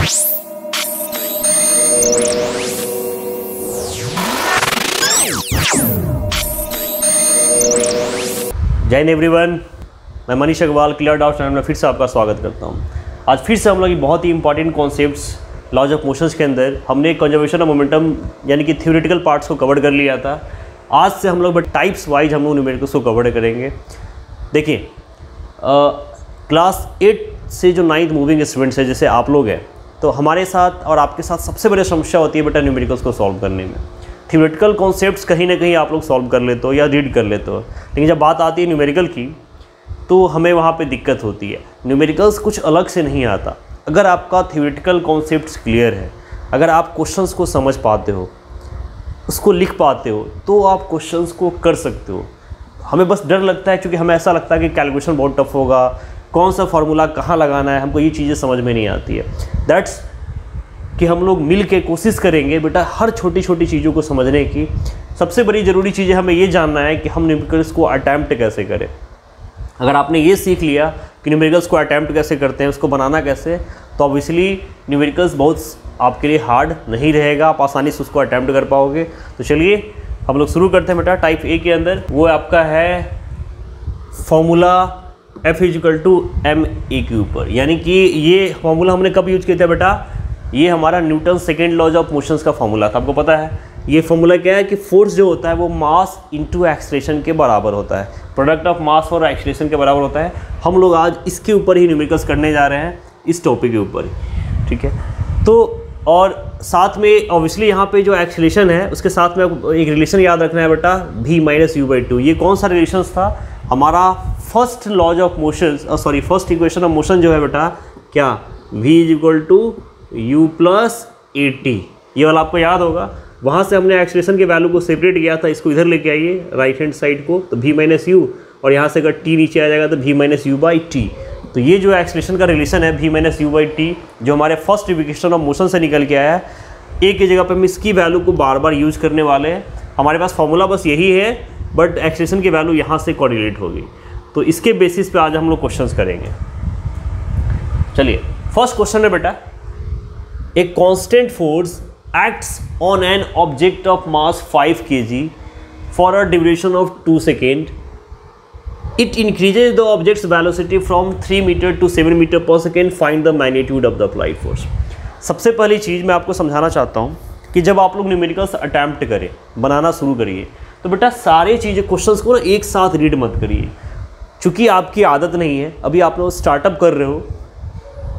जय हिंद एवरीवन, मैं Manish Agarwal clear doubts channel में फिर से आपका स्वागत करता हूं। आज फिर से हम लोग बहुत ही important concepts laws of motions के अंदर हमने कंजर्वेशन ऑफ मोमेंटम यानी कि थ्योरेटिकल पार्ट्स को कवर कर लिया था। आज से हम लोग बट टाइप्स वाइज हम लोग न्यूमेरिकल्स को कवर करेंगे। देखिए क्लास 8 से जो 9th मूविंग स्टूडेंट्स है जैसे आप लोग हैं, तो हमारे साथ और आपके साथ सबसे बड़ी समस्या होती है बेटा न्यूमेरिकल्स को सॉल्व करने में। थ्योरेटिकल कॉन्सेप्ट्स कहीं ना कहीं आप लोग सॉल्व कर लेते हो या रीड कर लेते हो, लेकिन जब बात आती है न्यूमेरिकल की तो हमें वहाँ पे दिक्कत होती है। न्यूमेरिकल्स कुछ अलग से नहीं आता। अगर आपका थ्योरेटिकल कॉन्सेप्ट्स क्लियर है, अगर आप क्वेश्चंस को समझ पाते हो, उसको लिख पाते हो, तो आप क्वेश्चंस को कर सकते हो। हमें बस डर लगता है क्योंकि हमें ऐसा लगता है कि कैलकुलेशन बहुत टफ होगा, कौन सा फार्मूला कहाँ लगाना है, हमको ये चीज़ें समझ में नहीं आती है। दैट्स कि हम लोग मिल के कोशिश करेंगे बेटा हर छोटी छोटी चीज़ों को समझने की। सबसे बड़ी ज़रूरी चीज़ है हमें ये जानना है कि हम न्यूमेरिकल्स को अटैम्प्ट कैसे करें। अगर आपने ये सीख लिया कि न्यूमेरिकल्स को अटैम्प्ट कैसे करते हैं, उसको बनाना कैसे, तो ऑब्वियसली न्यूमेरिकल्स बहुत आपके लिए हार्ड नहीं रहेगा, आप आसानी से उसको अटैम्प्ट कर पाओगे। तो चलिए हम लोग शुरू करते हैं बेटा। टाइप ए के अंदर वो आपका है फॉर्मूला F = ma के ऊपर, यानी कि ये फॉर्मूला हमने कब यूज किया था बेटा, ये हमारा Newton second laws of motions का फॉर्मूला था। आपको पता है ये फॉर्मूला क्या है कि फोर्स जो होता है वो मास इनटू एक्सेलरेशन के बराबर होता है, प्रोडक्ट ऑफ मास और एक्सेलरेशन के बराबर होता है। हम लोग आज इसके ऊपर ही न्यूमेरिकल्स करने जा रहे हैं, इस टॉपिक के ऊपर ही, ठीक है। तो और साथ में ऑब्वियसली यहाँ पे जो एक्सेलरेशन है उसके साथ में एक रिलेशन याद रखना है बेटा, v - u/2। ये कौन सा रिलेशन था, हमारा first laws of motion first equation of motion जो है बेटा, क्या v = u + at, ये वाला आपको याद होगा। वहाँ से हमने एक्सेलरेशन के वैल्यू को सेपरेट किया था, इसको इधर लेके आइए राइट हैंड साइड को, तो v - u, और यहाँ से अगर t नीचे आ जाएगा तो v - u/t। तो ये जो एक्सेलरेशन का रिलेशन है v - u/t जो हमारे फर्स्ट इक्वेशन ऑफ मोशन से निकल के आया है, एक की जगह पर हम इसकी वैल्यू को बार बार यूज करने वाले हैं। हमारे पास फॉर्मूला बस यही है, बट एक्सेलरेशन की वैल्यू यहाँ से कोरिलेट होगी। तो इसके बेसिस पे आज हम लोग क्वेश्चंस करेंगे। चलिए फर्स्ट क्वेश्चन है बेटा, a constant force acts on an object of mass 5 kg for a duration of 2 second. It increases the object's velocity from 3 metre to 7 metre per second. Find the magnitude of the applied force. सबसे पहली चीज़ मैं आपको समझाना चाहता हूँ कि जब आप लोग न्यूमेरिकल्स अटैम्प्ट करें, बनाना शुरू करिए, तो बेटा सारी चीज़ें क्वेश्चंस को ना एक साथ रीड मत करिए, क्योंकि आपकी आदत नहीं है, अभी आप लोग स्टार्टअप कर रहे हो।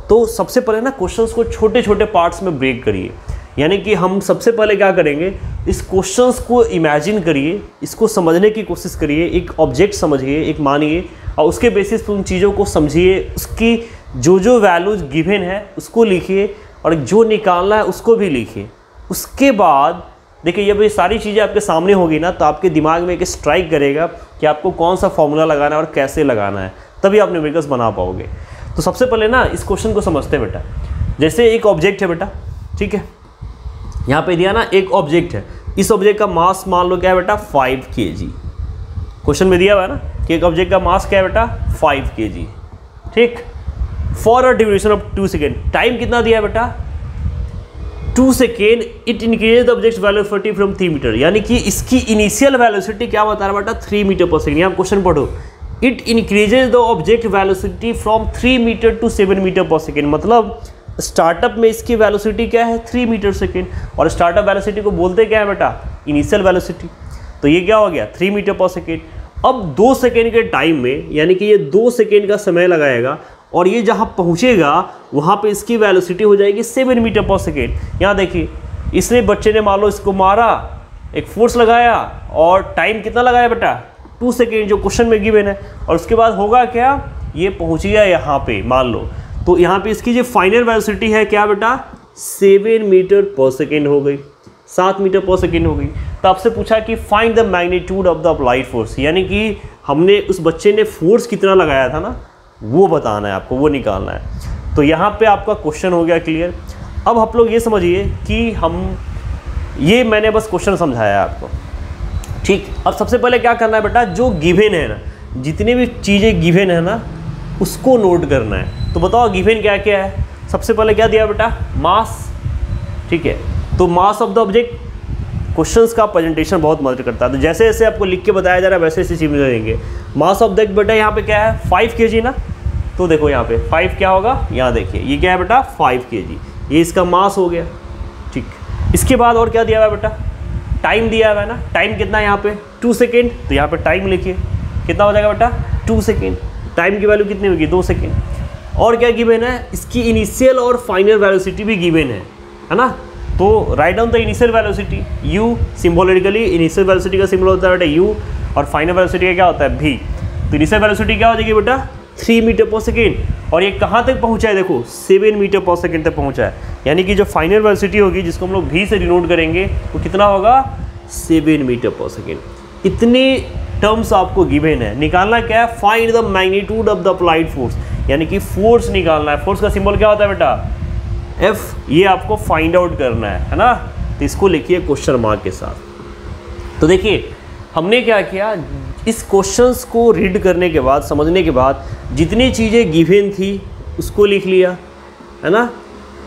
तो सबसे पहले ना क्वेश्चंस को छोटे छोटे पार्ट्स में ब्रेक करिए। यानी कि हम सबसे पहले क्या करेंगे, इस क्वेश्चंस को इमेजिन करिए, इसको समझने की कोशिश करिए, एक ऑब्जेक्ट समझिए, एक मानिए, और उसके बेसिस पर उन चीज़ों को समझिए, उसकी जो जो वैल्यूज गिवन है उसको लिखिए, और जो निकालना है उसको भी लिखिए। उसके बाद देखिए जब ये सारी चीज़ें आपके सामने होगी ना, तो आपके दिमाग में एक स्ट्राइक करेगा कि आपको कौन सा फॉर्मूला लगाना है और कैसे लगाना है, तभी आप न्यूमेरिकल्स बना पाओगे। तो सबसे पहले ना इस क्वेश्चन को समझते हैं बेटा। जैसे एक ऑब्जेक्ट है बेटा, ठीक है, यहाँ पे दिया ना एक ऑब्जेक्ट है, इस ऑब्जेक्ट का मास मान लो क्या है बेटा, 5 kg। क्वेश्चन में दिया हुआ है ना कि एक ऑब्जेक्ट का मास क्या है बेटा, 5 kg, ठीक। For a duration of 2 second, time कितना दिया है बेटा, 2 second. It increases the object velocity from 3 metre, यानी कि इसकी इनिशियल वेलोसिटी क्या बता रहा है बेटा, 3 मीटर पर सेकेंड। यहाँ क्वेश्चन पढ़ो, it increases the object velocity from 3 metre to 7 metre per second. मतलब स्टार्टअप में इसकी वेलोसिटी क्या है, 3 मीटर सेकेंड, और स्टार्टअप वेलोसिटी को बोलते क्या है बेटा, इनिशियल वेलोसिटी। तो ये क्या हो गया, 3 मीटर पर सेकेंड। अब 2 सेकेंड के टाइम में, यानी कि ये 2 सेकेंड का समय लगाएगा, और ये जहाँ पहुँचेगा वहाँ पे इसकी वेलोसिटी हो जाएगी 7 मीटर पर सेकेंड। यहाँ देखिए, इसने बच्चे ने मान लो इसको मारा, एक फोर्स लगाया, और टाइम कितना लगाया बेटा, 2 सेकेंड जो क्वेश्चन में गिवन है। और उसके बाद होगा क्या, ये पहुँच गया यहाँ पे मान लो, तो यहाँ पे इसकी जो फाइनल वेलोसिटी है क्या बेटा, 7 मीटर पर सेकेंड हो गई, 7 मीटर पर सेकेंड हो गई। तो आपसे पूछा कि find the magnitude of the applied force, यानी कि हमने उस बच्चे ने फोर्स कितना लगाया था ना, वो बताना है आपको, वो निकालना है। तो यहाँ पे आपका क्वेश्चन हो गया क्लियर। अब आप लोग ये समझिए कि हम ये मैंने बस क्वेश्चन समझाया है आपको, ठीक। अब सबसे पहले क्या करना है बेटा, जो गिवन है ना, जितनी भी चीज़ें गिवन है ना उसको नोट करना है। तो बताओ गिवन क्या क्या है। सबसे पहले क्या दिया बेटा, मास, ठीक है। तो mass of the object questions का प्रेजेंटेशन बहुत मदद करता है। तो जैसे जैसे आपको लिख के बताया जा रहा है वैसे ऐसे चीज़ देंगे। मास ऑफ द बेटा यहाँ पे क्या है 5 kg ना, तो देखो यहाँ पे 5 क्या होगा, यहाँ देखिए ये क्या है बेटा 5 kg, ये इसका मास हो गया, ठीक। इसके बाद और क्या दिया हुआ है बेटा, टाइम दिया हुआ है ना, टाइम कितना है यहाँ पे 2 सेकेंड, तो यहाँ पे टाइम लिखिए कितना हो जाएगा बेटा 2 सेकेंड, टाइम की वैल्यू कितनी होगी 2 सेकेंड। और क्या गिवन है, इसकी इनिशियल और फाइनल वेलोसिटी भी गिवन है ना। तो write down the initial velocity u, symbolically initial velocity का सिंबल होता है बेटा u, और फाइनल वेलोसिटी का क्या होता है v। तो इनिशियल वेलोसिटी क्या हो जाएगी बेटा 3 मीटर पर सेकेंड, और ये कहाँ तक पहुँचा है देखो 7 मीटर पर सेकेंड तक पहुँचा है। यानी कि जो फाइनल वेलोसिटी होगी जिसको हम लोग v से डिनोट करेंगे वो कितना होगा 7 मीटर पर सेकेंड। इतने टर्म्स आपको गिवन है, निकालना क्या है, find the magnitude of the applied force, यानी कि फोर्स निकालना है। फोर्स का सिंबल क्या होता है बेटा F, ये आपको फाइंड आउट करना है ना। तो इसको लिखिए क्वेश्चन मार्क के साथ। तो देखिए हमने क्या किया, इस क्वेश्चंस को रीड करने के बाद, समझने के बाद जितनी चीज़ें गिवन थी उसको लिख लिया है ना,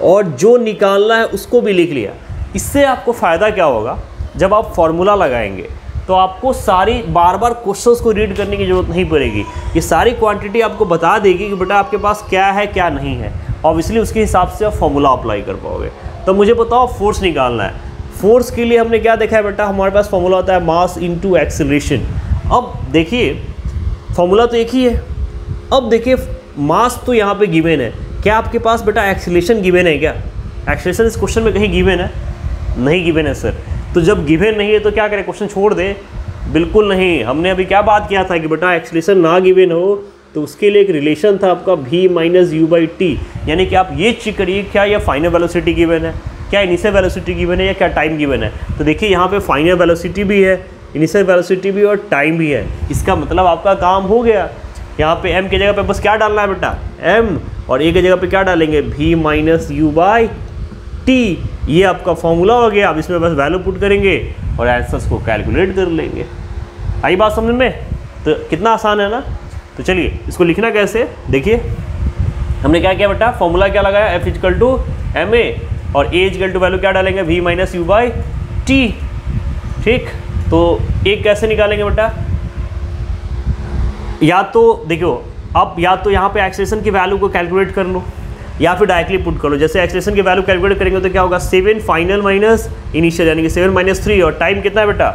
और जो निकालना है उसको भी लिख लिया। इससे आपको फ़ायदा क्या होगा, जब आप फॉर्मूला लगाएंगे तो आपको सारी बार बार क्वेश्चंस को रीड करने की ज़रूरत नहीं पड़ेगी। ये सारी क्वांटिटी आपको बता देगी कि बेटा आपके पास क्या है क्या नहीं है, ऑब्वियसली उसके हिसाब से आप फॉर्मूला अप्लाई कर पाओगे। तो मुझे बताओ फोर्स निकालना है, फोर्स के लिए हमने क्या देखा है बेटा, हमारे पास फॉर्मूला होता है मास इनटू एक्सेलरेशन। अब देखिए फॉर्मूला तो एक ही है। अब देखिए मास तो यहाँ पे गिवन है, क्या आपके पास बेटा एक्सेलरेशन गिवन है क्या, एक्सेलरेशन इस क्वेश्चन में कहीं गिवन है, नहीं गिवन है सर। तो जब गिवन नहीं है तो क्या करें, क्वेश्चन छोड़ दे, बिल्कुल नहीं। हमने अभी क्या बात किया था कि बेटा एक्सेलरेशन ना गिवन हो तो उसके लिए एक रिलेशन था आपका v minus u by T, यानी कि आप ये चेक करिए क्या ये फाइनल वेलोसिटी गिवन है, क्या इनिशियल वेलोसिटी गिवन है, या क्या टाइम गिवन है। तो देखिए यहाँ पे फाइनल वेलोसिटी भी है, इनिशियल वेलोसिटी भी और टाइम भी है। इसका मतलब आपका काम हो गया। यहाँ पे m की जगह पे बस क्या डालना है बेटा m, और a की जगह पे क्या डालेंगे v minus u by T, ये आपका फॉर्मूला हो गया। अब इसमें बस वैल्यू पुट करेंगे और आंसर्स को कैलकुलेट कर लेंगे। आई बात समझ में, तो कितना आसान है ना। तो चलिए इसको लिखना कैसे, देखिए हमने क्या किया बेटा, फॉर्मूला क्या लगाया, F equal to m a, और A इक्वल टू वैल्यू क्या डालेंगे v minus u by t, ठीक। तो एक कैसे निकालेंगे बेटा, या तो देखो अब या तो यहाँ पे एक्सेलरेशन की वैल्यू को कैलकुलेट कर लो, या फिर डायरेक्टली पुट कर लो। जैसे एक्सेलरेशन की वैल्यू कैलकुलेट करेंगे तो क्या होगा 7 फाइनल माइनस इनिशियल, यानी कि 7 माइनस 3, और टाइम कितना है बेटा,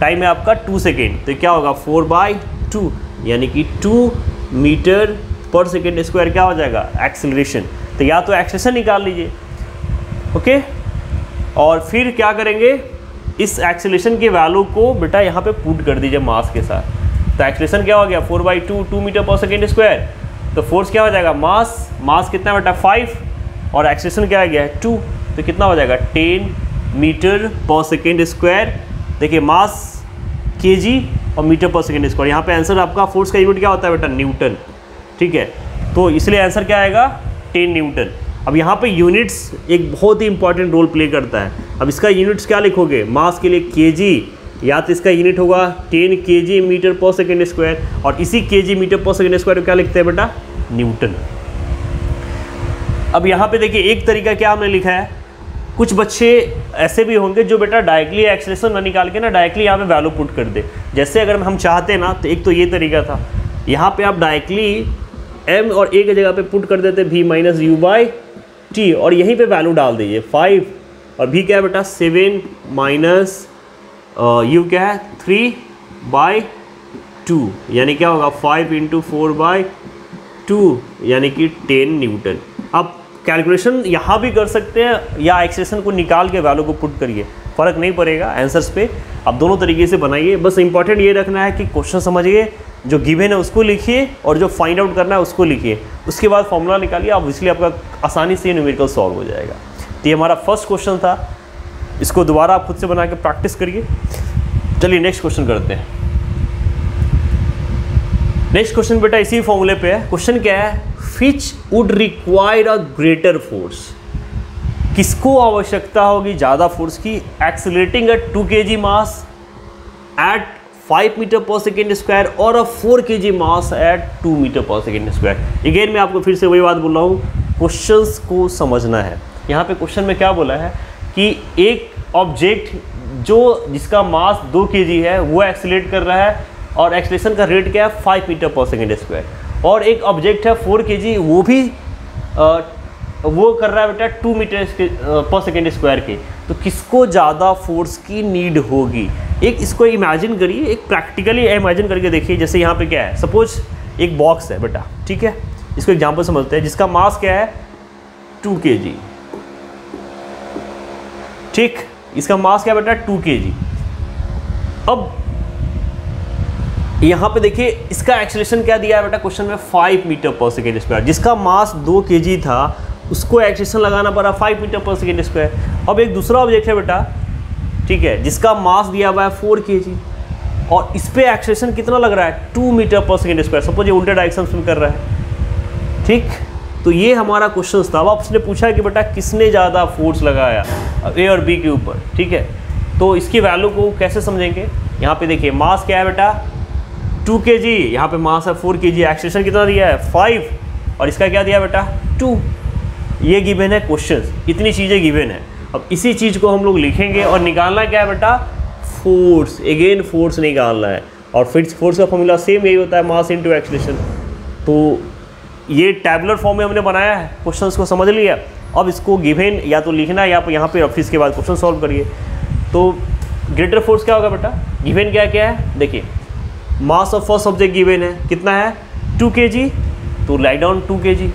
टाइम है आपका 2 सेकेंड, तो क्या होगा 4/2, यानी कि 2 मीटर पर सेकेंड स्क्वायर क्या हो जाएगा एक्सेलरेशन। तो या तो एक्सेलरेशन निकाल लीजिए, ओके, और फिर क्या करेंगे, इस एक्सेलरेशन की वैल्यू को बेटा यहाँ पे पुट कर दीजिए मास के साथ। तो एक्सेलरेशन क्या हो गया 4/2, 2 मीटर पर सेकेंड स्क्वायर। तो फोर्स क्या हो जाएगा, मास कितना बेटा 5, और एक्सेलरेशन क्या आ गया है 2, तो कितना हो जाएगा 10 मीटर पर सेकेंड स्क्वायर। देखिए मास केजी और मीटर पर सेकेंड स्क्वायर, यहाँ पे आंसर आपका फोर्स का यूनिट क्या होता है बेटा न्यूटन, ठीक है। तो इसलिए आंसर क्या आएगा 10 न्यूटन। अब यहाँ पे यूनिट्स एक बहुत ही इंपॉर्टेंट रोल प्ले करता है। अब इसका यूनिट्स क्या लिखोगे, मास के लिए केजी, या तो इसका यूनिट होगा 10 kg metre per second square, और इसी kg metre per second square को क्या लिखते हैं बेटा न्यूटन। अब यहाँ पे देखिए एक तरीका क्या हमने लिखा है, कुछ बच्चे ऐसे भी होंगे जो बेटा डायरेक्टली एक्सेलरेशन ना निकाल के ना डायरेक्टली यहाँ पे वैल्यू पुट कर दे। जैसे अगर हम चाहते ना तो एक तो ये तरीका था, यहाँ पे आप डायरेक्टली m और a की जगह पे पुट कर देते v minus u by T, और यहीं पे वैल्यू डाल दीजिए 5, और v क्या है बेटा 7 माइनस u क्या है 3/2, यानी क्या होगा 5 × 4/2, यानी कि 10 न्यूटन। अब कैलकुलेशन यहाँ भी कर सकते हैं या एक्सेलरेशन को निकाल के वैल्यू को पुट करिए, फ़र्क नहीं पड़ेगा आंसर्स पे। आप दोनों तरीके से बनाइए, बस इंपॉर्टेंट ये रखना है कि क्वेश्चन समझिए, जो गिवन है उसको लिखिए और जो फाइंड आउट करना है उसको लिखिए, उसके बाद फॉर्मूला निकालिए, आप इसलिए आपका आसानी से न्यूमेरिकल सॉल्व हो जाएगा। तो ये हमारा फर्स्ट क्वेश्चन था, इसको दोबारा आप खुद से बना के प्रैक्टिस करिए। चलिए नेक्स्ट क्वेश्चन करते हैं। नेक्स्ट क्वेश्चन बेटा इसी फॉर्मूले पे है। क्वेश्चन क्या है, which would require a greater force, किसको आवश्यकता होगी ज़्यादा फोर्स की, accelerating at 2 kg mass at 5 metre per second square और a 4 kg mass at 2 metre per second square. Again मैं आपको फिर से वही बात बोल रहा हूँ, क्वेश्चंस को समझना है। यहाँ पे क्वेश्चन में क्या बोला है कि एक ऑब्जेक्ट जिसका मास 2 kg है वो एक्सीलरेट कर रहा है और एक्सीलरेशन का रेट क्या है 5 मीटर पर सेकेंड स्क्वायर, और एक ऑब्जेक्ट है 4 kg वो भी वो कर रहा है बेटा 2 मीटर पर सेकेंड स्क्वायर के। तो किसको ज़्यादा फोर्स की नीड होगी? एक इसको इमेजिन करिए, एक प्रैक्टिकली इमेजिन करके देखिए। जैसे यहाँ पे क्या है, सपोज एक बॉक्स है बेटा, ठीक है, इसको एग्जांपल समझते हैं, जिसका मास क्या है 2 kg, ठीक, इसका मास क्या है बेटा 2 kg। अब यहाँ पे देखिए इसका एक्सेलरेशन क्या दिया है बेटा क्वेश्चन में 5 मीटर पर सेकेंड स्क्वायर। जिसका मास 2 kg था उसको एक्सेलरेशन लगाना पड़ा 5 मीटर पर सेकेंड स्क्वायर। अब एक दूसरा ऑब्जेक्ट है बेटा, ठीक है, जिसका मास दिया हुआ है 4 kg और इस पे एक्सेलरेशन कितना लग रहा है 2 metre per second square. Suppose ये उल्टे डायरेक्शन में कर रहा है, ठीक। तो ये हमारा क्वेश्चन था। अब आपने पूछा कि बेटा किसने ज़्यादा फोर्स लगाया ए और बी के ऊपर, ठीक है। तो इसकी वैल्यू को कैसे समझेंगे? यहाँ पे देखिए मास क्या है बेटा 2 kg, यहाँ पे मास है 4 kg, एक्सेलरेशन कितना दिया है 5 और इसका क्या दिया बेटा 2। ये गिवन है क्वेश्चन, इतनी चीज़ें गिवन है। अब इसी चीज़ को हम लोग लिखेंगे और निकालना क्या है बेटा फोर्स, अगेन फोर्स निकालना है। और फिर फोर्स का फॉर्मूला सेम यही होता है, मास इनटू एक्सेलरेशन। तो ये टैबुलर फॉर्म में हमने बनाया है, क्वेश्चंस को समझ लिया। अब इसको गिवन या तो लिखना है या यहाँ पे ऑफिस के बाद क्वेश्चन सॉल्व करिए। तो ग्रेटर फोर्स क्या होगा बेटा, गिवन क्या है देखिए, mass of first object given है कितना है 2 kg, तो write down 2 kg।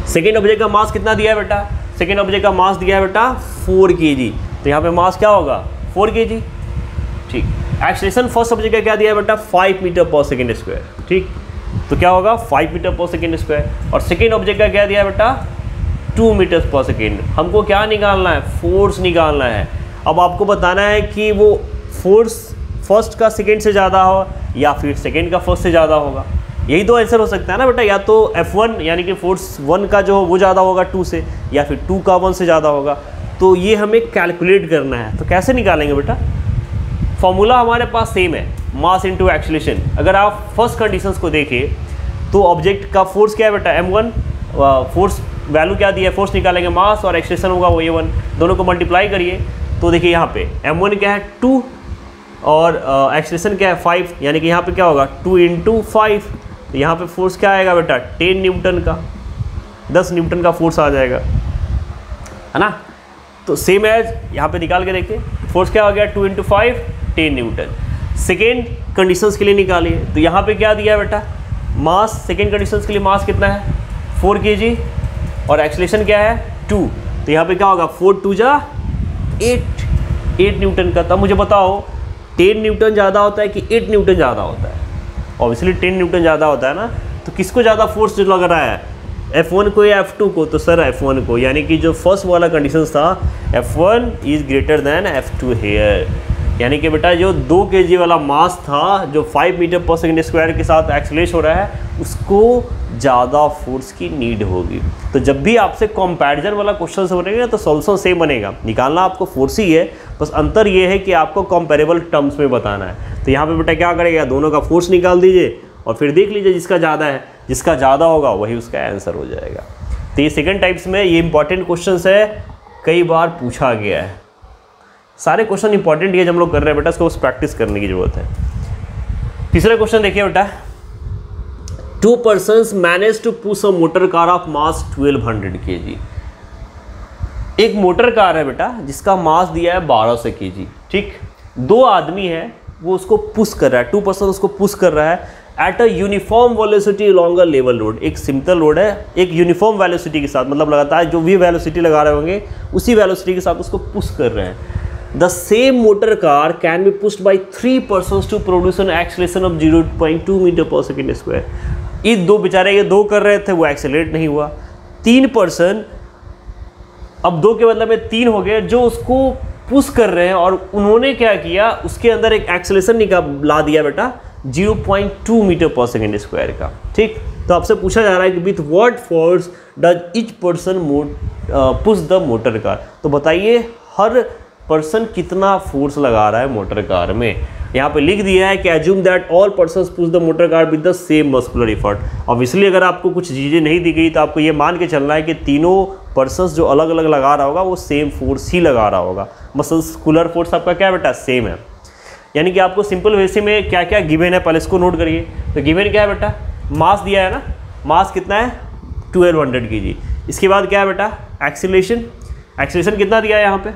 Second object का मास कितना दिया है बेटा, सेकेंड ऑब्जेक्ट का मास दिया है बेटा 4 kg, तो यहाँ पे मास क्या होगा 4 kg, ठीक। एक्सेलरेशन फर्स्ट ऑब्जेक्ट का क्या दिया है बेटा 5 मीटर पर सेकेंड स्क्वायर, ठीक, तो क्या होगा 5 मीटर पर सेकेंड स्क्वायर। और सेकेंड ऑब्जेक्ट का क्या दिया है बेटा 2 मीटर पर सेकेंड। हमको क्या निकालना है, फोर्स निकालना है। अब आपको बताना है कि वो फोर्स फर्स्ट का सेकेंड से ज़्यादा हो या फिर सेकेंड का फर्स्ट से ज़्यादा होगा। यही दो आंसर हो सकता है ना बेटा, या तो F1 यानी कि फोर्स 1 का जो वो ज़्यादा होगा 2 से, या फिर 2 का 1 से ज़्यादा होगा। तो ये हमें कैलकुलेट करना है। तो कैसे निकालेंगे बेटा, फॉर्मूला हमारे पास सेम है, मास इनटू एक्सेलरेशन। अगर आप फर्स्ट कंडीशंस को देखें तो ऑब्जेक्ट का फोर्स क्या है बेटा M1, फोर्स वैल्यू क्या दिया है, फोर्स निकालेंगे मास और एक्सेलरेशन होगा वो A1, दोनों को मल्टीप्लाई करिए। तो देखिए यहाँ पे M1 क्या है 2 और एक्सेलरेशन क्या है 5, यानी कि यहाँ पे क्या होगा 2 × 5। तो यहाँ पे फोर्स क्या आएगा बेटा 10 न्यूटन का, 10 न्यूटन का फोर्स आ जाएगा, है ना। तो सेम एज यहाँ पे निकाल के देखिए, फोर्स क्या हो गया 2 × 5 10 न्यूटन। सेकेंड कंडीशंस के लिए निकालिए, तो यहाँ पे क्या दिया है बेटा मास, सेकेंड कंडीशंस के लिए मास कितना है 4 kg और एक्सेलरेशन क्या है 2। तो यहाँ पे क्या होगा 4 × 2 = 8 न्यूटन का। तब मुझे बताओ 10 न्यूटन ज़्यादा होता है कि 8 न्यूटन ज़्यादा होता है? ऑब्वियसली 10 न्यूटन ज़्यादा होता है ना। तो किसको ज़्यादा फोर्स लग रहा है, F1 को या F2 को? तो सर F1 को, यानी कि जो फर्स्ट वाला कंडीशन था F1 is greater than F2 hair. यानी कि बेटा जो 2 kg वाला मास था जो 5 मीटर पर सेकेंड स्क्वायर के साथ एक्सेलरेट हो रहा है उसको ज़्यादा फोर्स की नीड होगी। तो जब भी आपसे कंपैरिजन वाला क्वेश्चन बनेगा तो सॉल्यूशन सेम बनेगा, निकालना आपको फोर्स ही है, बस अंतर ये है कि आपको कंपेरेबल टर्म्स में बताना है। तो यहाँ पे बेटा क्या करेगा, दोनों का फोर्स निकाल दीजिए और फिर देख लीजिए जिसका ज़्यादा है, जिसका ज़्यादा होगा वही उसका आंसर हो जाएगा। तो ये सेकेंड टाइप्स में ये इंपॉर्टेंट क्वेश्चन है, कई बार पूछा गया है। सारे क्वेश्चन इंपॉर्टेंट है जो हम लोग कर रहे हैं बेटा, इसको बस प्रैक्टिस करने की जरूरत है। तीसरा क्वेश्चन देखिए बेटा, 2 persons managed to push a motor car of mass 1200 kg। एक मोटर कार है बेटा जिसका मास दिया है 1200 kg, ठीक। 2 आदमी है वो उसको पुश कर रहा है, 2 person उसको पुश कर रहा है at a uniform velocity along a level road. एक सिंपल रोड है, एक यूनिफॉर्म वेलोसिटी के साथ, मतलब लगातार जो भी वेलोसिटी लगा रहे होंगे उसी वेलोसिटी के साथ उसको पुश कर रहे हैं। The same motor car can be pushed by 3 persons to produce an acceleration of 0.2 metre per second square. ये दो बेचारे, ये 2 कर रहे थे, वो एक्सेलरेट नहीं हुआ। 3 person, अब 2 के मतलब में 3 हो गए जो उसको पुश कर रहे हैं, और उन्होंने क्या किया, उसके अंदर एक एक्सेलरेशन ला दिया बेटा 0.2 मीटर पर सेकेंड स्क्वायर का, ठीक। तो आपसे पूछा जा रहा है कि with what force does each person push the motor car. तो बताइए हर पर्सन कितना फोर्स लगा रहा है मोटर कार में। यहाँ पे लिख दिया है कि assume that all persons push the motor car with the same muscular effort. Obviously अगर आपको कुछ चीज़ें नहीं दी गई तो आपको ये मान के चलना है कि तीनों पर्सन्स जो अलग अलग लगा रहा होगा वो सेम फोर्स ही लगा रहा होगा। मस्कुलर फोर्स आपका क्या बेटा, सेम है। यानी कि आपको सिंपल वैसे में क्या क्या गिवन है पहले इसको नोट करिए। तो गिवन क्या है बेटा, मास दिया है ना, मास कितना है 1200 kg। इसके बाद क्या है बेटा, एक्सीलरेशन, एक्सीलरेशन कितना दिया है यहाँ पे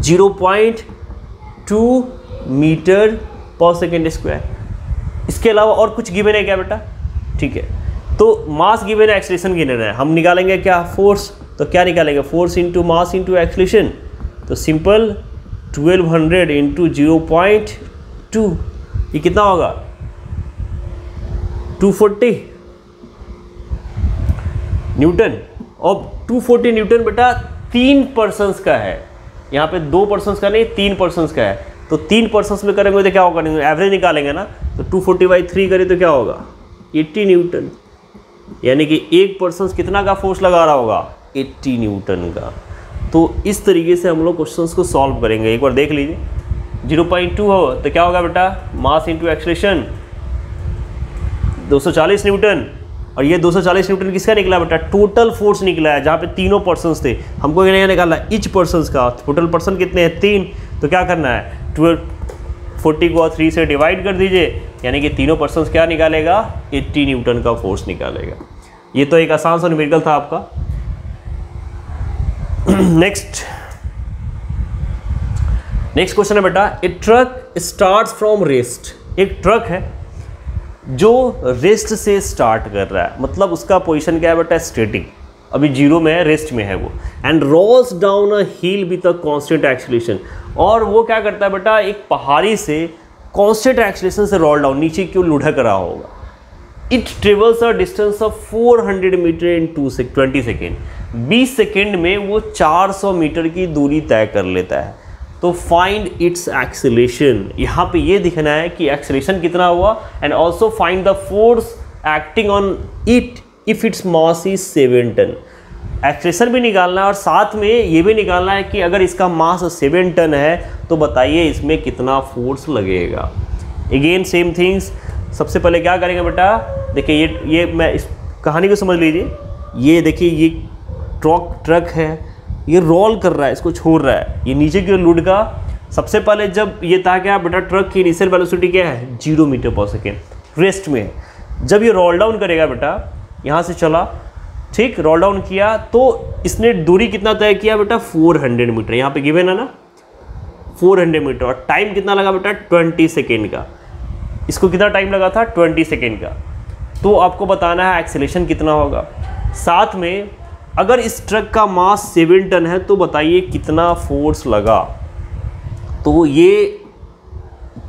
0.2 मीटर पर सेकेंड स्क्वायर। इसके अलावा और कुछ गिवन है क्या बेटा, ठीक है। तो मास गिवन है, एक्सीलरेशन गिवन है, हम निकालेंगे क्या, फोर्स। तो क्या निकालेंगे, force into mass into acceleration. तो सिंपल 1200 इंटू 0.2, ये कितना होगा 240 न्यूटन। और 240 न्यूटन बेटा 3 पर्सन्स का है, यहाँ पे 2 पर्सन्स का नहीं 3 पर्सन्स का है। तो 3 पर्सन्स में करेंगे तो क्या होगा, एवरेज निकालेंगे ना, तो 240/3 करें तो क्या होगा 80 न्यूटन। यानी कि एक पर्सन कितना का फोर्स लगा रहा होगा 80 न्यूटन का। तो इस तरीके से हम लोग क्वेश्चंस को सॉल्व करेंगे। एक बार देख लीजिए, 0.2 हो तो क्या होगा बेटा, मास इंटू एक्सीलरेशन 240 न्यूटन। और ये 240 न्यूटन किसका निकला बेटा, टोटल फोर्स निकला है, जहाँ पे तीनों पर्सन्स थे। हमको क्या निकालना है, ईच पर्सन्स का। टोटल पर्सन कितने हैं 3, तो क्या करना है 1240 को 3 से डिवाइड कर दीजिए, यानी कि तीनों पर्सन्स क्या निकालेगा 80 न्यूटन का फोर्स निकालेगा। ये तो एक आसान सा न्यूमेरिकल था आपका। नेक्स्ट क्वेश्चन है बेटा, ए ट्रक स्टार्ट फ्रॉम रेस्ट। एक ट्रक है जो रेस्ट से स्टार्ट कर रहा है, मतलब उसका पोजीशन क्या है बेटा, स्टेटिक, अभी जीरो में है, रेस्ट में है वो। And rolls down a hill with a constant acceleration. और वो क्या करता है बेटा, एक पहाड़ी से कांस्टेंट एक्सीलरेशन से रोल डाउन, नीचे क्यों लुढ़क रहा होगा। It travels a distance of 400 metre in 20 second. 20 second में वो 400 मीटर की दूरी तय कर लेता है। तो फाइंड इट्स एक्सीलरेशन, यहाँ पे ये दिखना है कि एक्सीलरेशन कितना हुआ, and also find the force acting on it if its mass is 7 ton. Acceleration भी निकालना है और साथ में ये भी निकालना है कि अगर इसका मास 7 टन है तो बताइए इसमें कितना फोर्स लगेगा। अगेन सेम थिंग्स, सबसे पहले क्या करेंगे बेटा, देखिए ये मैं इस कहानी को समझ लीजिए। ये देखिए ये ट्रक है, ये रोल कर रहा है, इसको छोड़ रहा है, ये नीचे की ओर लुढ़का। सबसे पहले जब ये था क्या बेटा, ट्रक की इनिशियल वेलोसिटी क्या है 0 मीटर पर सेकेंड, रेस्ट में है। जब ये रोल डाउन करेगा बेटा, यहाँ से चला, ठीक, रोल डाउन किया तो इसने दूरी कितना तय किया बेटा 400 मीटर, यहाँ पे गिवन है ना 400 मीटर। और टाइम कितना लगा बेटा 20 सेकेंड का। इसको कितना टाइम लगा था 20 सेकेंड का। तो आपको बताना है एक्सीलरेशन कितना होगा। साथ में अगर इस ट्रक का मास 7 टन है तो बताइए कितना फोर्स लगा। तो ये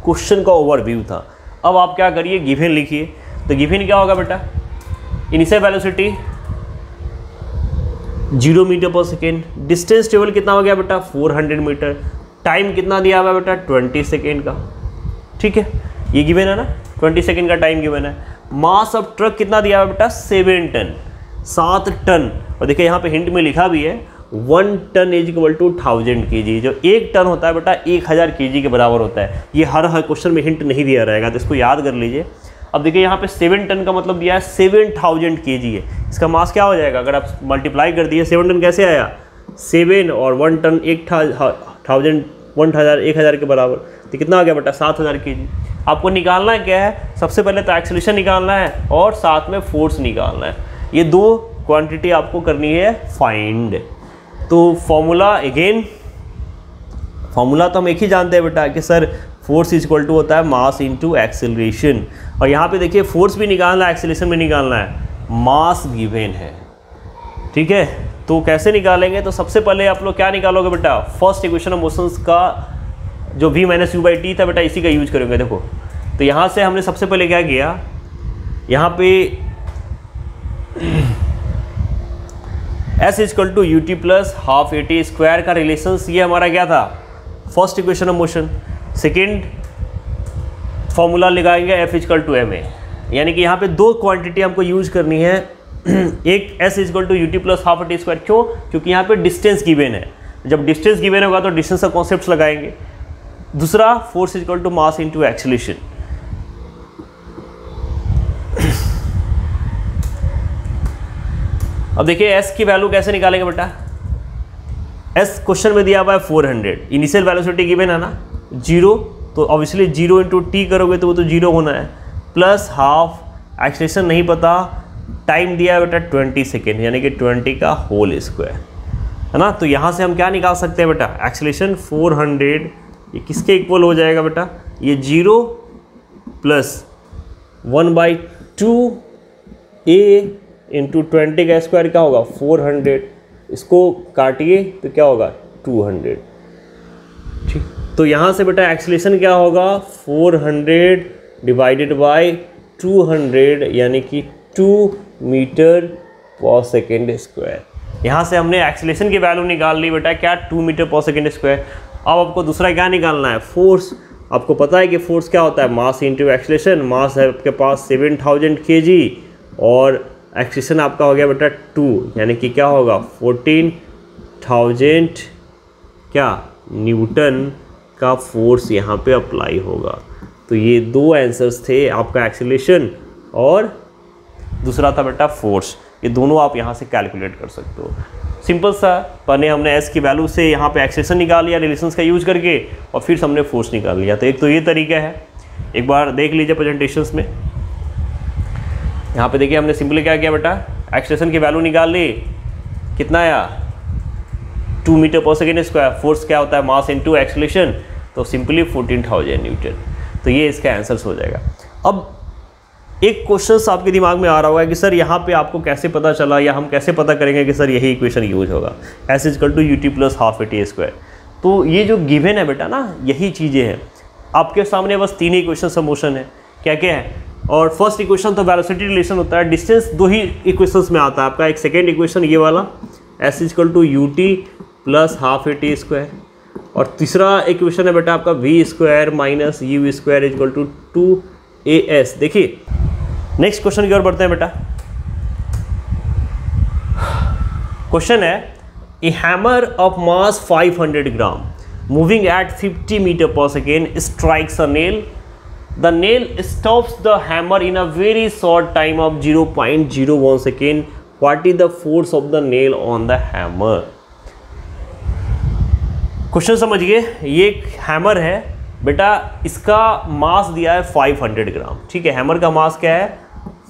क्वेश्चन का ओवरव्यू था। अब आप क्या करिए, गिवन लिखिए। तो गिवन क्या होगा बेटा, initial velocity 0 metre per second, distance travel कितना हो गया बेटा 400 मीटर, टाइम कितना दिया हुआ बेटा 20 सेकेंड का, ठीक है, ये गिवन है ना 20 सेकेंड का टाइम गिवन है। मास ऑफ ट्रक कितना दिया हुआ बेटा 7 टन, 7 टन। और देखिए यहाँ पे हिंट में लिखा भी है 1 ton is equal to 1000 kg। जो 1 टन होता है बेटा 1000 kg के बराबर होता है। ये हर क्वेश्चन में हिंट नहीं दिया रहेगा, तो इसको याद कर लीजिए। अब देखिए यहाँ पे 7 टन का मतलब दिया है 7000 kg है। इसका मास क्या हो जाएगा, अगर आप मल्टीप्लाई कर दिए 7 टन कैसे आया, 7 और 1 टन 1000 के बराबर, तो कितना आ गया बेटा 7000 kg। आपको निकालना क्या है, सबसे पहले तो एक्सीलरेशन निकालना है और साथ में फोर्स निकालना है। ये दो क्वांटिटी आपको करनी है फाइंड। तो फॉर्मूला, अगेन फॉर्मूला तो हम एक ही जानते हैं बेटा कि sir force is equal to होता है मास इनटू एक्सीलरेशन। और यहाँ पे देखिए फोर्स भी निकालना है, एक्सीलरेशन भी निकालना है, मास गिवन है, ठीक है। तो कैसे निकालेंगे, तो सबसे पहले आप लोग क्या निकालोगे बेटा, फर्स्ट इक्वेशन ऑफ मोशंस का जो v minus u by T था बेटा, इसी का यूज करेंगे। देखो तो यहाँ से हमने सबसे पहले क्या किया, यहाँ पे s equal to u t plus half a t square का रिलेशंस, ये हमारा क्या था first equation of motion. Second formula लगाएंगे f equal to m a, यानी कि यहाँ पे दो क्वांटिटी हमको यूज करनी है। एक s equal to u t plus half a t square, क्यों, क्योंकि यहाँ पे डिस्टेंस गिवन है। जब डिस्टेंस गिवन होगा तो डिस्टेंस का कॉन्सेप्ट लगाएंगे। दूसरा force equal to mass into acceleration. अब देखिए s की वैल्यू कैसे निकालेंगे बेटा। s क्वेश्चन में दिया हुआ है 400, इनिशियल वेलोसिटी गिवन है ना 0, तो ऑब्वियसली 0 इंटू टी करोगे तो वो तो 0 होना है, प्लस हाफ, एक्सेलरेशन नहीं पता, टाइम दिया है बेटा 20 सेकेंड यानी कि 20 का होल स्क्वायर, है ना। तो यहाँ से हम क्या निकाल सकते हैं बेटा, एक्सेलरेशन 400 ये किसके इक्वल हो जाएगा बेटा, ये 0 प्लस 1/2 a इंटू 20 का स्क्वायर क्या होगा 400, इसको काटिए तो क्या होगा 200। ठीक, तो यहाँ से बेटा एक्सेलरेशन क्या होगा 400 डिवाइडेड बाय 200 यानी कि 2 मीटर पर सेकेंड स्क्वायर। यहाँ से हमने एक्सेलरेशन की वैल्यू निकाल ली बेटा, क्या 2 मीटर पर सेकेंड स्क्वायर। अब आपको दूसरा क्या निकालना है, फोर्स। आपको पता है कि फोर्स क्या होता है, मास इंटू एक्सेलरेशन। मास है आपके पास 7000 kg और एक्सेलरेशन आपका हो गया बेटा 2 यानी कि क्या होगा 14000 क्या न्यूटन का फोर्स यहाँ पे अप्लाई होगा। तो ये दो आंसर्स थे, आपका एक्सेलरेशन और दूसरा था बेटा फोर्स। ये दोनों आप यहाँ से कैलकुलेट कर सकते हो। सिंपल सा, पहले हमने s की वैल्यू से यहाँ पे एक्सेलरेशन निकाल लिया रिलेशंस का यूज करके, और फिर हमने फोर्स निकाल लिया। तो एक तो ये तरीका है, एक बार देख लीजिए प्रेजेंटेशंस में। यहाँ पे देखिए हमने सिंपली क्या किया बेटा, एक्सेलरेशन की वैल्यू निकाल ली, कितना आया 2 metre per second square. Force क्या होता है, मास इनटू एक्सेलरेशन, तो सिंपली 14000 न्यूटन। तो ये इसका आंसर हो जाएगा। अब एक क्वेश्चन आपके दिमाग में आ रहा होगा कि सर यहाँ पे आपको कैसे पता चला, या हम कैसे पता करेंगे कि सर यही इक्वेशन यूज होगा, s equal to ut plus half at square. तो ये जो गिवन है बेटा ना, यही चीज़ें हैं आपके सामने। बस 3 ही इक्वेशन ऑफ मोशन है, क्या क्या है। और फर्स्ट इक्वेशन तो वेलोसिटी रिलेशन होता है, डिस्टेंस 2 ही इक्वेशंस में आता है आपका। एक सेकेंड इक्वेशन ये वाला s equal to ut plus half at square, और तीसरा इक्वेशन है बेटा आपका v square minus u square equal to 2as। देखिए नेक्स्ट क्वेश्चन की ओर बढ़ते हैं बेटा। क्वेश्चन है, a hammer of mass 500 gram moving at 50 metre per second strikes a nail. The nail stops the hammer in a very short time of 0.01 second. What is the force of the nail on the hammer? Question समझिए, ये एक hammer है बेटा, इसका मास दिया है 500 ग्राम। ठीक है, हैमर का मास क्या है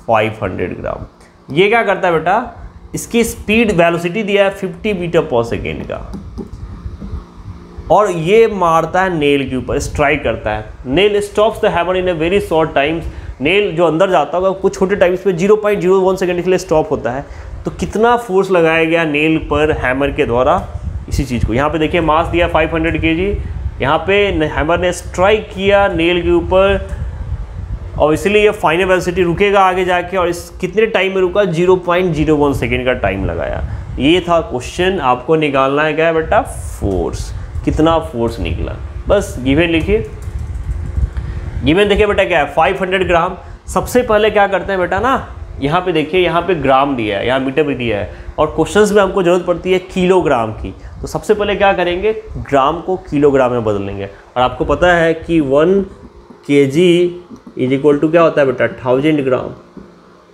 500 ग्राम। ये क्या करता है बेटा, इसकी स्पीड वेलोसिटी दिया है 50 मीटर पर सेकेंड का, और ये मारता है नेल के ऊपर, स्ट्राइक करता है। Nail stops the hammer in a very short times. Nail जो अंदर जाता होगा कुछ छोटे टाइम्स पे 0.01 सेकेंड के लिए स्टॉप होता है। तो कितना फोर्स लगाया गया नेल पर हैमर के द्वारा, इसी चीज़ को। यहाँ पे देखिए मास दिया 500 kg, यहाँ पे हैमर ने स्ट्राइक किया नेल के ऊपर, ऑब्वियसली ये फाइनल वेलोसिटी रुकेगा आगे जाके, और इस कितने टाइम में रुका 0.01 सेकेंड का टाइम लगाया। ये था क्वेश्चन, आपको निकालना है क्या बेटा फोर्स, कितना फोर्स निकला। बस गिवन लिखिए। गिवन देखिए बेटा क्या है 500 ग्राम। सबसे पहले क्या करते हैं बेटा ना, यहाँ पे देखिए, यहाँ पे ग्राम दिया है, यहाँ मीटर भी दिया है, और क्वेश्चंस में हमको जरूरत पड़ती है किलोग्राम की। तो सबसे पहले क्या करेंगे, ग्राम को किलोग्राम में बदलेंगे। और आपको पता है कि 1 kg इज इक्वल टू क्या होता है बेटा 1000 ग्राम।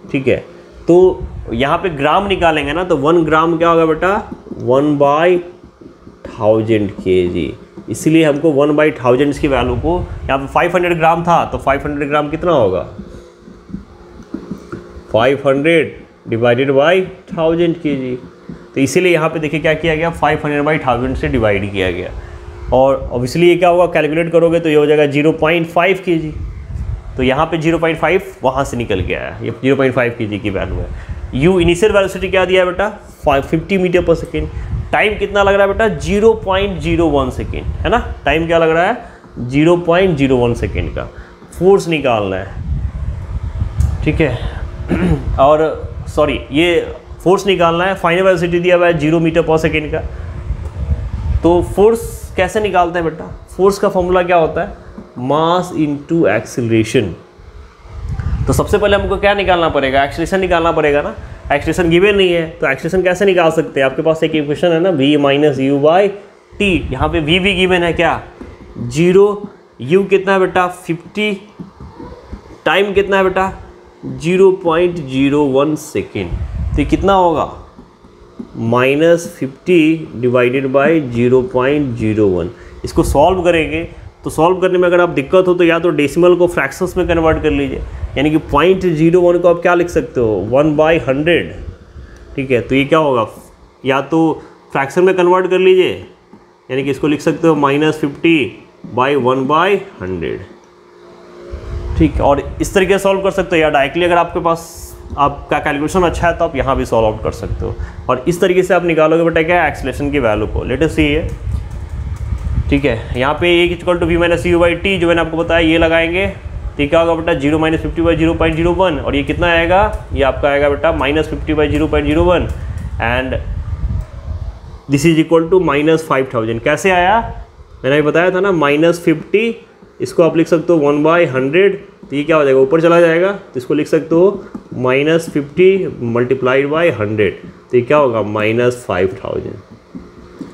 ठीक है, तो यहाँ पे ग्राम निकालेंगे ना, तो 1 ग्राम क्या होगा बेटा 1/1000 kg। इसलिए हमको 1/1000 इसकी वैल्यू को, यहाँ पे 500 ग्राम था तो 500 ग्राम कितना होगा 500 डिवाइडेड बाई 1000 kg। तो इसीलिए यहाँ पे देखिए क्या किया गया 500/1000 से डिवाइड किया गया, और ऑब्वियसली ये क्या होगा कैलकुलेट करोगे तो ये हो जाएगा 0.5 kg। तो यहाँ पे 0.5 वहाँ से निकल गया है, ये 0.5 kg की वैल्यू है। यू इनिशियल वेलोसिटी क्या दिया है बेटा 50 मीटर पर सेकेंड। टाइम कितना लग रहा है बेटा 0.01 सेकेंड, है ना। टाइम क्या लग रहा है 0.01 सेकेंड का। फोर्स निकालना है, ठीक है, और सॉरी ये फोर्स निकालना है। फाइनल वेलोसिटी दिया हुआ है 0 मीटर पर सेकेंड का। तो फोर्स कैसे निकालते हैं बेटा, फोर्स का फॉर्मूला क्या होता है मास इनटू एक्सीलरेशन। तो सबसे पहले हमको क्या निकालना पड़ेगा, एक्सीलरेशन निकालना पड़ेगा ना। एक्सीलरेशन गिवन नहीं है तो एक्सीलरेशन कैसे निकाल सकते हैं, आपके पास एक इक्वेशन है ना v minus u by T. यहाँ पे v भी गिवन है क्या 0, u कितना है बेटा 50, टाइम कितना है बेटा 0.01 सेकेंड। तो ये कितना होगा -50 डिवाइडेड बाई 0.01। इसको सॉल्व करेंगे तो सॉल्व करने में अगर आप दिक्कत हो तो या तो डेसिमल को फ्रैक्शंस में कन्वर्ट कर लीजिए, यानी कि 0.01 को आप क्या लिख सकते हो 1/100। ठीक है, तो ये क्या होगा, या तो फ्रैक्शन में कन्वर्ट कर लीजिए, यानी कि इसको लिख सकते हो -50/1/100। ठीक है, और इस तरीके से सॉल्व कर सकते हो, या डायरेक्टली अगर आपके पास आपका कैलकुलेशन अच्छा है तो आप यहाँ भी सॉल्व आउट कर सकते हो, और इस तरीके से आप निकालोगे बेटा क्या एक्सेलरेशन की वैल्यू को। लेट अस सी है। ठीक है, यहाँ पे a = v - u/t जो मैंने आपको बताया ये लगाएंगे, तो क्या होगा बेटा 0 - 50/0.01, और ये कितना आएगा, ये आपका आएगा बेटा -50/0.01 and this is equal to -5000। कैसे आया, मैंने अभी बताया था ना, -50 इसको आप लिख सकते हो 1/100, तो ये क्या हो जाएगा ऊपर चला जाएगा, तो इसको लिख सकते हो -50 × 100, तो ये क्या होगा -5000,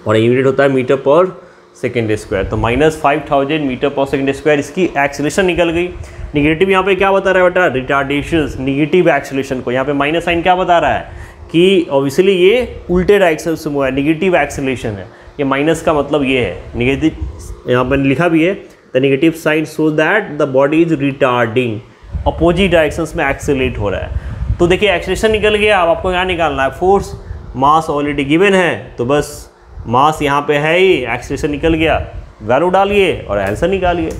और यूनिट होता है मीटर पर सेकेंड स्क्वायर। तो -5000 मीटर पर सेकेंड स्क्वायर इसकी एक्सेलरेशन निकल गई। निगेटिव यहाँ पे क्या बता रहा है बेटा, रिटार्डेशन, निगेटिव एक्सेलरेशन को यहाँ पे माइनस साइन क्या बता रहा है कि ऑब्वियसली ये उल्टे डायरेक्शन से मूव है, निगेटिव एक्सेलरेशन है। ये माइनस का मतलब ये है, निगेटिव यहाँ पर लिखा भी है, the negative sign shows that the body is retarding, opposite directions में एक्सेलरेट हो रहा है। तो देखिए एक्सेलरेशन निकल गया, अब आपको क्या निकालना है, फोर्स। मास ऑलरेडी गिवन है, तो बस मास यहाँ पे है ही, एक्सेलरेशन निकल गया, वैल्यू डालिए और आंसर निकालिए।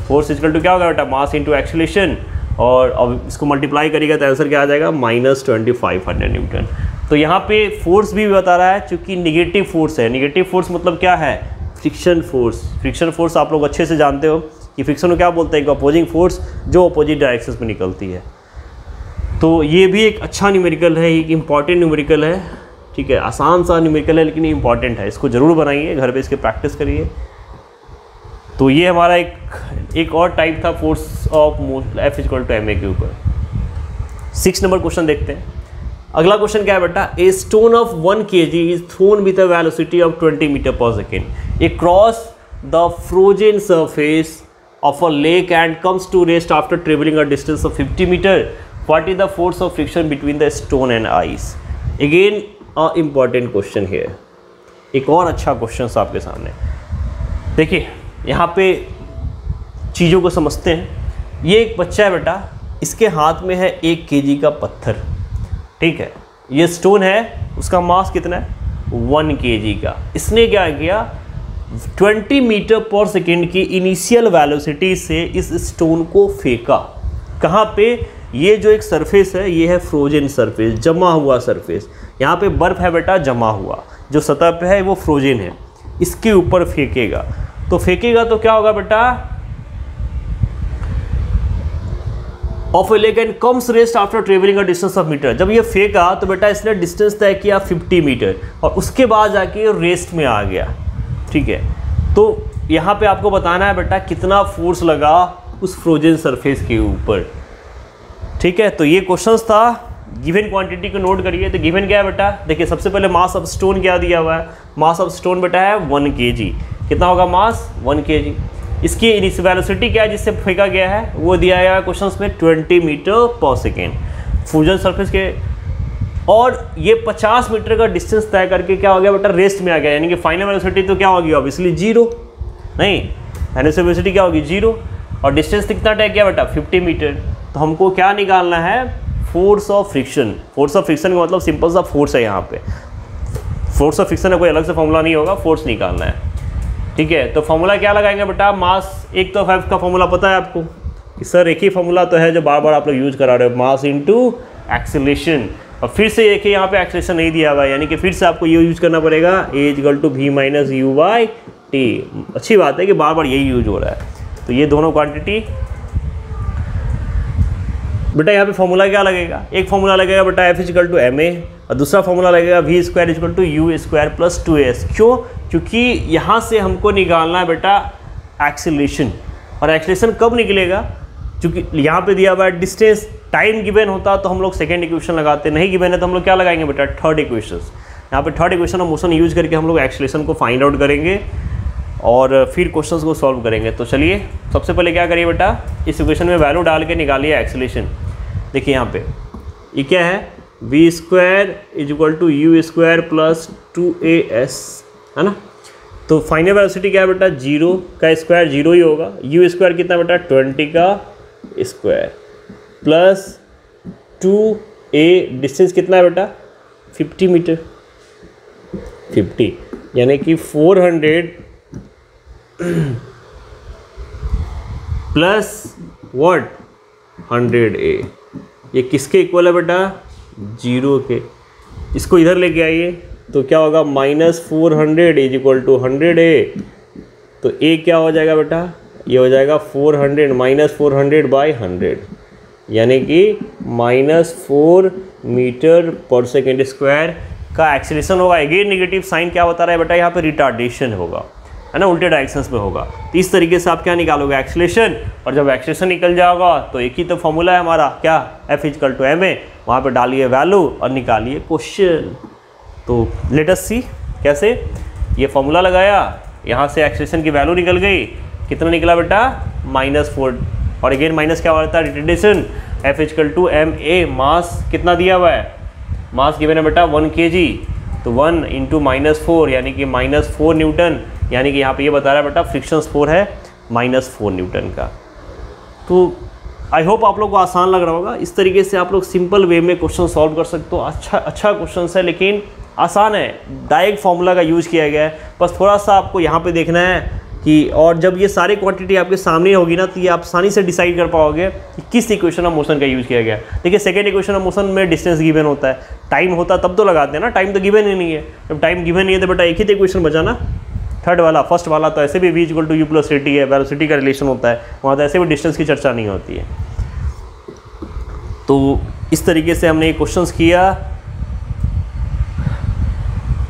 फोर्स इक्वल टू क्या होगा बेटा, मास इंटू एक्सेलरेशन, और अब इसको मल्टीप्लाई करिएगा तो आंसर क्या आ जाएगा -2500 न्यूटन। तो यहाँ पे फोर्स भी बता रहा है, चूँकि निगेटिव फोर्स है। निगेटिव फोर्स मतलब क्या है, फ्रिक्शन फोर्स। फ्रिक्शन फोर्स आप लोग अच्छे से जानते हो कि फ्रिक्शन को क्या बोलते हैं, अपोजिंग फोर्स जो अपोजिट डायरेक्शन में निकलती है। तो ये भी एक अच्छा न्यूमेरिकल है, एक इम्पॉर्टेंट न्यूमेरिकल है। ठीक है, आसान सा न्यूमेरिकल है लेकिन ये इंपॉर्टेंट है, इसको ज़रूर बनाइए, घर पे इसके प्रैक्टिस करिए। तो ये हमारा एक और टाइप था फोर्स ऑफ F = ma के ऊपर। 6 नंबर क्वेश्चन देखते हैं। अगला क्वेश्चन क्या है बेटा, a stone of 1 kg is thrown with a velocity of 20 metre per second across the frozen surface of a lake and comes to rest after traveling a distance of 50 meter. What is the force of friction between the stone and ice? Again a important question here. एक और अच्छा question आपके सामने। देखिए यहाँ पे चीज़ों को समझते हैं। ये एक बच्चा है बेटा, इसके हाथ में है 1 kg का पत्थर। ठीक है, ये स्टोन है, उसका मास कितना है 1 kg का। इसने क्या किया, 20 मीटर पर सेकेंड की इनिशियल वेलोसिटी से इस स्टोन को फेंका। कहाँ पे, ये जो एक सरफेस है ये है फ्रोजन सरफेस, जमा हुआ सरफेस। यहाँ पे बर्फ़ है बेटा जमा हुआ, जो सतह पे है वो फ्रोजन है, इसके ऊपर फेंकेगा। तो फेंकेगा तो क्या होगा बेटा, of a lake and comes rest after travelling a distance of metre. जब ये फेंका तो बेटा इसने डिस्टेंस तय किया 50 मीटर, और उसके बाद जाके रेस्ट में आ गया। ठीक है, तो यहाँ पे आपको बताना है बेटा कितना फोर्स लगा उस फ्रोजन सरफेस के ऊपर। ठीक है, तो ये क्वेश्चन था। गिवन क्वांटिटी को नोट करिए। तो गिवन क्या है बेटा, देखिए सबसे पहले मास ऑफ स्टोन क्या दिया हुआ है, मास ऑफ स्टोन बेटा है 1 kg। कितना होगा मास 1 kg। इसकी इनिशियल वेलोसिटी क्या है जिससे फेंका गया है, वो दिया गया है क्वेश्चन में 20 metre per second frozen surface के, और ये 50 मीटर का डिस्टेंस तय करके क्या हो गया बेटा, रेस्ट में आ गया। यानी कि फाइनल वेलोसिटी तो क्या होगी, ऑब्वियसली 0 नहीं, फाइनल वेलोसिटी क्या होगी 0, और डिस्टेंस कितना तय किया बेटा 50 मीटर। तो हमको क्या निकालना है, force of friction. Force of friction का मतलब सिंपल सा फोर्स है। यहाँ पे फोर्स ऑफ फ्रिक्शन का कोई अलग से फॉर्मूला नहीं होगा, फोर्स निकालना है। ठीक है, तो फॉर्मूला क्या लगाएंगे बेटा, मास, एक तो F का फॉर्मूला पता है आपको कि सर एक ही फॉर्मूला तो है जो बार बार आप लोग यूज करा रहे हो, मास इंटू एक्सेलरेशन। और फिर से देखिए यहाँ पे एक्सेलरेशन नहीं दिया हुआ है, यानी कि फिर से आपको ये यूज करना पड़ेगा, A = v - u/t। अच्छी बात है कि बार बार यही यूज हो रहा है। तो ये दोनों क्वांटिटी बेटा, यहाँ पे फॉर्मूला क्या लगेगा, एक फॉर्मूला लगेगा बेटा F = ma, और दूसरा फॉर्मूला लगेगा v² = u² + 2s। क्यों, क्योंकि यहाँ से हमको निकालना है बेटा एक्सेलरेशन, और एक्सेलरेशन कब निकलेगा, क्योंकि यहाँ पे दिया हुआ है डिस्टेंस। टाइम गिवन होता तो हम लोग सेकेंड इक्वेशन लगाते, नहीं गिवन है तो हम लोग क्या लगाएंगे बेटा, थर्ड इक्वेशन। यहाँ पे third equation of motion use करके हम लोग एक्सेलरेशन को फाइंड आउट करेंगे। और फिर क्वेश्चंस को सॉल्व करेंगे। तो चलिए सबसे पहले क्या करिए बेटा, इस इक्वेशन में वैल्यू डाल के निकालिए एक्सेलरेशन। देखिए यहाँ पे ये क्या है, v square is equal to u square plus 2as, है ना। तो फाइनल वेलोसिटी क्या है बेटा, 0 का स्क्वायर 0 ही होगा, यू स्क्वायर कितना बेटा 20 का स्क्वायर प्लस 2a, डिस्टेंस कितना है बेटा 50 मीटर, 50 यानी कि 400 प्लस व्हाट 100a, ये किसके इक्वल है बेटा 0 के। इसको इधर लेके आइए तो क्या होगा -400 इज इक्वल टू 100a, तो a क्या हो जाएगा बेटा, ये हो जाएगा 400 -400 बाई 100, यानी कि -4 मीटर पर सेकेंड स्क्वायर का एक्सेलरेशन होगा। अगेन नेगेटिव साइन क्या बता रहा है बेटा, यहाँ पे रिटार्डेशन होगा, है ना, उल्टे डायरेक्शंस में होगा। तो इस तरीके से आप क्या निकालोगे एक्सेलरेशन, और जब एक्सेलरेशन निकल जाएगा तो एक ही तो फॉर्मूला है हमारा क्या, F इक्वल टू ma, वहाँ पे डालिए वैल्यू और निकालिए क्वेश्चन। तो लेट अस सी कैसे, ये फॉर्मूला लगाया, यहाँ से एक्सेलरेशन की वैल्यू निकल गई, कितना निकला बेटा -4, और अगेन माइनस क्या होता है retardation, F equal to ma, mass कितना दिया हुआ है, मास गिवन है बेटा 1 kg, तो 1 इंटू -4 यानी कि -4 न्यूटन, यानी कि यहाँ पे ये बता रहा है बेटा फ्रिक्शन फोर्स है -4 न्यूटन का। तो आई होप आप लोग को आसान लग रहा होगा। इस तरीके से आप लोग सिंपल वे में क्वेश्चन सॉल्व कर सकते हो। अच्छा क्वेश्चन है, लेकिन आसान है, डायरेक्ट फार्मूला का यूज़ किया गया है। बस थोड़ा सा आपको यहाँ पे देखना है कि, और जब ये सारी क्वांटिटी आपके सामने होगी ना, तो ये आप आसानी से डिसाइड कर पाओगे कि किस इक्वेशन ऑफ मोशन का यूज़ किया गया है। देखिए सेकेंड इक्वेशन ऑफ मोशन में डिस्टेंस गिवन होता है, टाइम होता तब तो लगाते हैं ना, टाइम तो गिवन ही नहीं है। जब टाइम गिवन नहीं है तो बेटा एक ही तो इक्वेशन बचा ना, थर्ड वाला। फर्स्ट वाला तो ऐसे भी v equal to u plus at है, वेलोसिटी का रिलेशन होता है, वहाँ तो ऐसे भी डिस्टेंस की चर्चा नहीं होती है। तो इस तरीके से हमने ये क्वेश्चंस किया।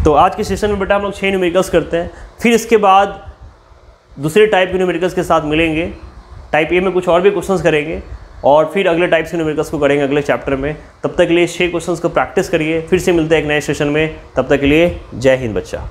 तो आज के सेशन में बेटा हम लोग 6 न्यूमेरिकल्स करते हैं, फिर इसके बाद दूसरे टाइप के न्यूमेरिकल्स के साथ मिलेंगे। टाइप ए में कुछ और भी क्वेश्चंस करेंगे, और फिर अगले टाइप के न्यूमेरिकल्स को करेंगे अगले चैप्टर में। तब तक के लिए 6 क्वेश्चंस को प्रैक्टिस करिए, फिर से मिलते हैं एक नए सेशन में। तब तक के लिए जय हिंद बच्चा।